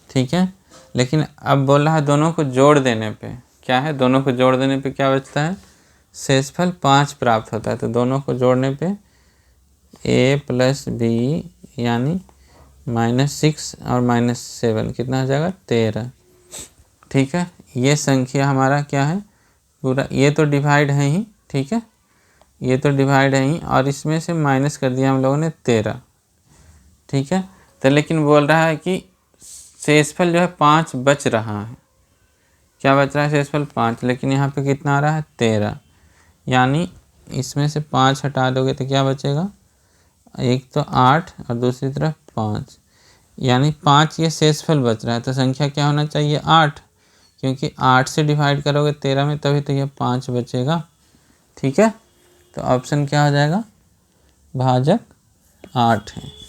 ठीक है, लेकिन अब बोल रहा है दोनों को जोड़ देने पे क्या है, दोनों को जोड़ देने पे क्या बचता है, शेषफल 5 प्राप्त होता है। तो दोनों को जोड़ने पे a + b यानी -6 और -7 कितना हो जाएगा, 13। ठीक है, ये संख्या हमारा क्या है, पूरा ये तो डिवाइड है ही, ठीक है, ये तो डिवाइड है ही, और इसमें से माइनस कर दिया हम लोगों ने 13। ठीक है, तो लेकिन बोल रहा है कि शेषफल जो है 5 बच रहा है, क्या बच रहा है, शेषफल 5, लेकिन यहाँ पे कितना आ रहा है, 13, यानी इसमें से 5 हटा दोगे तो क्या बचेगा, एक तो 8 और दूसरी तरफ 5, यानी 5 ये शेषफल बच रहा है। तो संख्या क्या होना चाहिए, 8, क्योंकि 8 से डिवाइड करोगे 13 में तभी तो ये 5 बचेगा। ठीक है, तो ऑप्शन क्या हो जाएगा, भाजक 8 है।